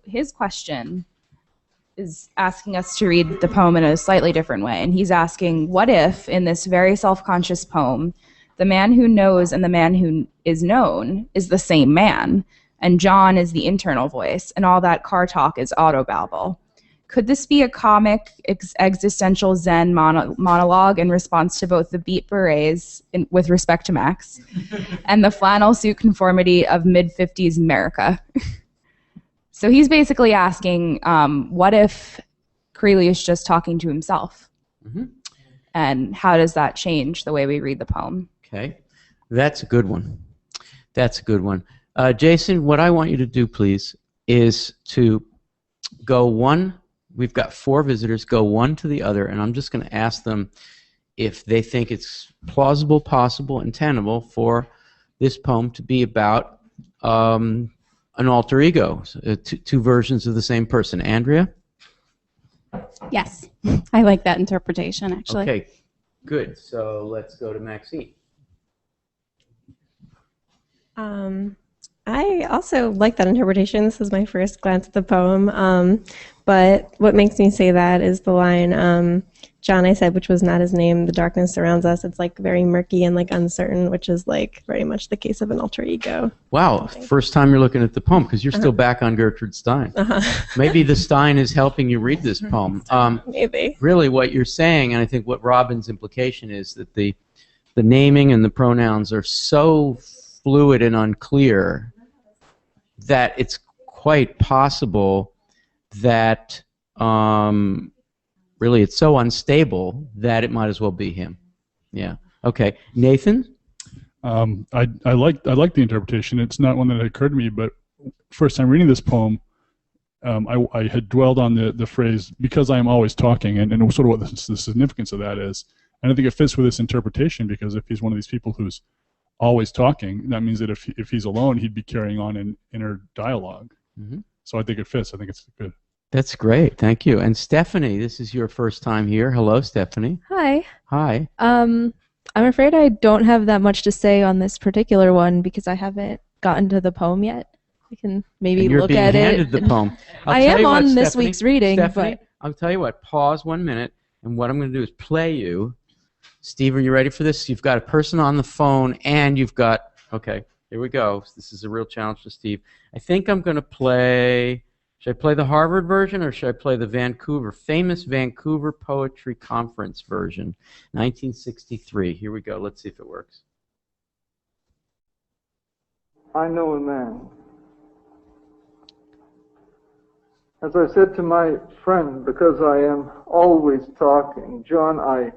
his question is asking us to read the poem in a slightly different way. And he's asking, what if, in this very self-conscious poem, the man who knows and the man who is known is the same man, and John is the internal voice, and all that car talk is autobabble? Could this be a comic, existential Zen monologue in response to both the beat berets, with respect to Max, and the flannel suit conformity of mid-50s America? So he's basically asking, what if Creeley is just talking to himself? Mm-hmm. And how does that change the way we read the poem? Okay, that's a good one. That's a good one. Jason, what I want you to do, please, is to go one. We've got 4 visitors. Go one to the other, and I'm just going to ask them if they think it's plausible, possible, and tenable for this poem to be about an alter ego, two versions of the same person. Andrea? Yes, I like that interpretation, actually. Okay, good. So let's go to Maxine. I also like that interpretation. This is my first glance at the poem. But what makes me say that is the line, John, I said, which was not his name, the darkness surrounds us. It's like very murky and like uncertain, which is like very much the case of an alter ego. Wow, first time you're looking at the poem, because you're still back on Gertrude Stein. Maybe the Stein is helping you read this poem. Maybe. Really what you're saying, and I think what Robin's implication is, that the naming and the pronouns are so fluid and unclear that it's quite possible that really it's so unstable that it might as well be him. Yeah. Okay. Nathan? I like the interpretation. It's not one that occurred to me, but first time reading this poem, I had dwelled on the phrase, because I am always talking, and sort of what the significance of that is. And I think it fits with this interpretation, because if he's one of these people who's always talking, that means that if he's alone, he'd be carrying on an inner dialogue. Mm-hmm. So I think it fits. I think it's good. That's great. Thank you. And Stephanie, this is your first time here. Hello, Stephanie. Hi. Hi. I'm afraid I don't have that much to say on this particular one because I haven't gotten to the poem yet. I can maybe and you're look being at handed it. the poem. I am on this week's reading, Stephanie, but I'll tell you what. Pause 1 minute, and what I'm going to do is play you. Steve, are you ready for this? You've got a person on the phone, and you've got. Okay, here we go. This is a real challenge for Steve. I think I'm going to play. Should I play the Harvard version, or should I play the famous Vancouver Poetry Conference version, 1963? Here we go. Let's see if it works. I know a man. As I said to my friend, because I am always talking, John, I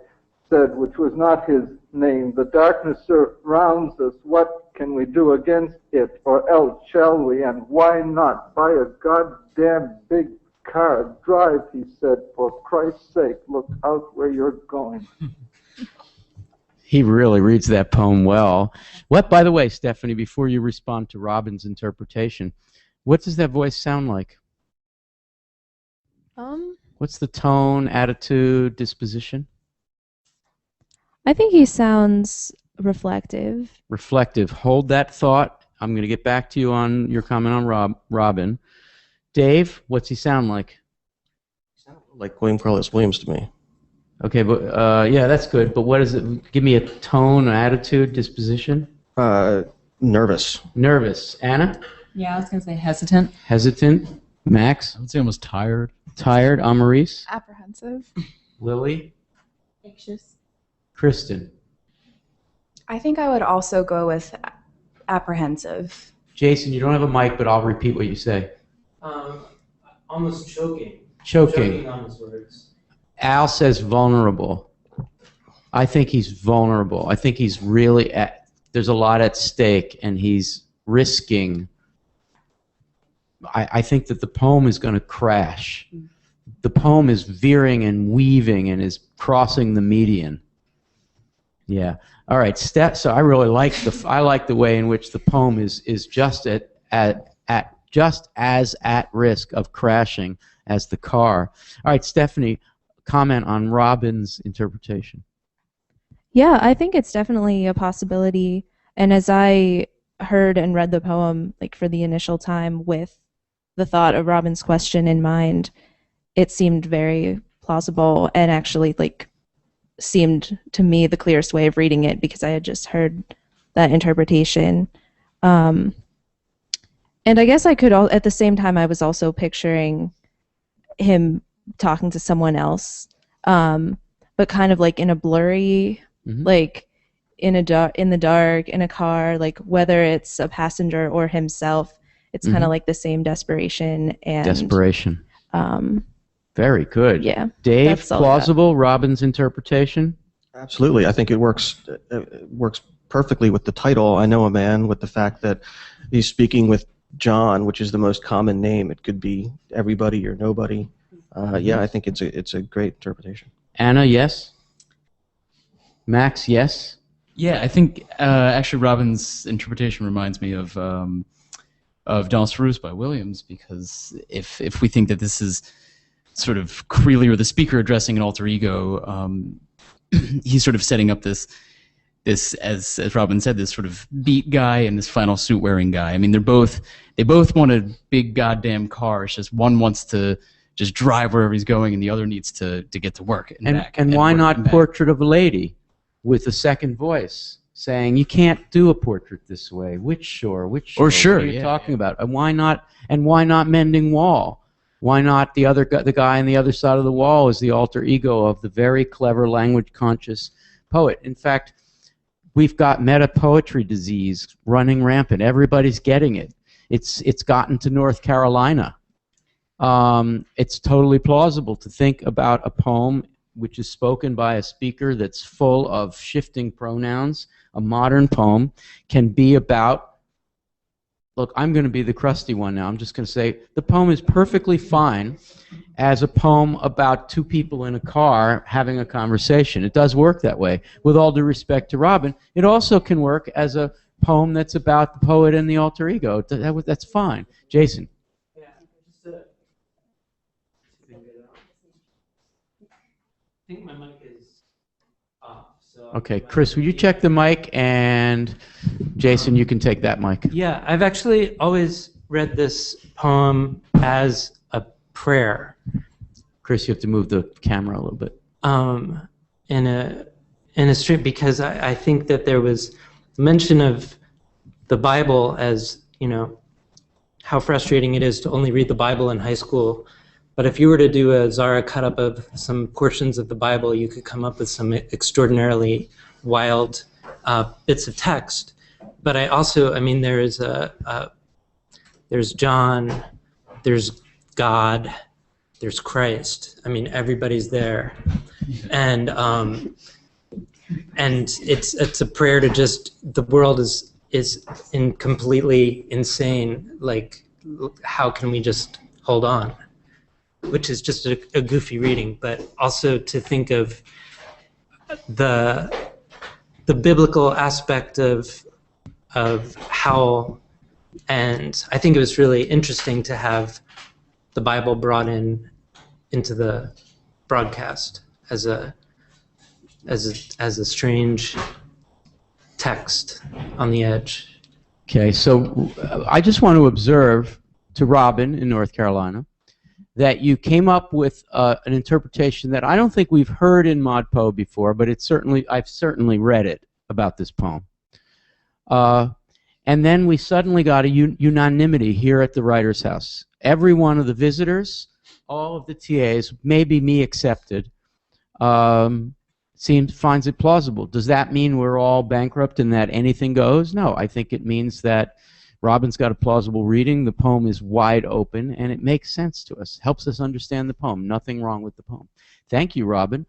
said, which was not his name, the darkness surrounds us. What can we do against it? Or else shall we, and why not? Buy a goddamn big car. Drive, he said, for Christ's sake, look out where you're going. He really reads that poem well. What, by the way, Stephanie, before you respond to Robin's interpretation, what does that voice sound like? What's the tone, attitude, disposition? I think he sounds reflective. Reflective. Hold that thought. I'm going to get back to you on your comment on Robin. Dave, what's he sound like? He sounds like William Carlos Williams to me. Okay, but yeah, that's good. But what is it? Give me a tone, attitude, disposition. Nervous. Nervous. Anna? Yeah, I was going to say hesitant. Hesitant. Max? I would say almost tired. Tired. Maurice? Apprehensive. Lily? Anxious. Kristen? I think I would also go with apprehensive. Jason, you don't have a mic, but I'll repeat what you say. Almost choking. Choking on his words. Al says vulnerable. I think he's vulnerable. I think he's really there's a lot at stake, and he's risking. I think that the poem is going to crash. The poem is veering and weaving and is crossing the median. Yeah. All right. So I really like the way in which the poem is just just as at risk of crashing as the car. All right, Stephanie, comment on Robin's interpretation. Yeah, I think it's definitely a possibility. And as I heard and read the poem, like for the initial time with the thought of Robin's question in mind, it seemed very plausible and actually like seemed to me the clearest way of reading it because I had just heard that interpretation. And I guess I could at the same time I was also picturing him talking to someone else, but kind of like in a blurry, like in the dark, in a car, like whether it's a passenger or himself, it's kind of like the same desperation and desperation. Very good. Yeah. Dave, that's all I got. plausible Robin's interpretation? Absolutely. I think it works perfectly with the title, I Know a Man, with the fact that he's speaking with John, which is the most common name. It could be everybody or nobody. Yeah, I think it's a great interpretation. Anna, yes? Max, yes? Yeah, I think actually Robin's interpretation reminds me of Dans Rouge by Williams, because if we think that this is sort of Creeley or the speaker addressing an alter ego, he's sort of setting up this as Robin said, this sort of beat guy and this flannel suit wearing guy. I mean, they both want a big goddamn car. It's just one wants to just drive wherever he's going, and the other needs to get to work and back. And why work not and back. Portrait of a Lady with a second voice saying you can't do a portrait this way? Which shore? Which shore? Or sure, what are you yeah, talking about? And why not? And why not Mending Wall? Why not the guy on the other side of the wall is the alter ego of the very clever language conscious poet? In fact, we've got meta poetry disease running rampant. Everybody's getting it. It's gotten to North Carolina. It's totally plausible to think about a poem which is spoken by a speaker that's full of shifting pronouns. A modern poem can be about, look, I'm going to be the crusty one now. I'm just going to say the poem is perfectly fine as a poem about two people in a car having a conversation. It does work that way. With all due respect to Robin, it also can work as a poem that's about the poet and the alter ego. That's fine. Jason. Yeah, I think my mic is off. So Okay, Chris, will you check the mic? And Jason, you can take that mic. Yeah, I've actually always read this poem as a prayer. Chris, you have to move the camera a little bit. In a stream, because I think that there was mention of the Bible as, you know, how frustrating it is to only read the Bible in high school. But if you were to do a Zara cut-up of some portions of the Bible, you could come up with some extraordinarily wild bits of text. But I mean, there's John, there's God, there's Christ. I mean, everybody's there, and it's a prayer to just, the world is completely insane. Like, how can we just hold on? Which is just a goofy reading, but also to think of the biblical aspect of how, and I think it was really interesting to have the Bible brought into the broadcast as a strange text on the edge. Okay, so I just want to observe to Robin in North Carolina that you came up with an interpretation that I don't think we've heard in Mod Po before, but I've certainly read it about this poem. And then we suddenly got a unanimity here at the Writers' House. Every one of the visitors, all of the TAs, maybe me accepted, finds it plausible. Does that mean we're all bankrupt and that anything goes? No, I think it means that Robin's got a plausible reading, the poem is wide open, and it makes sense to us, helps us understand the poem. Nothing wrong with the poem. Thank you, Robin.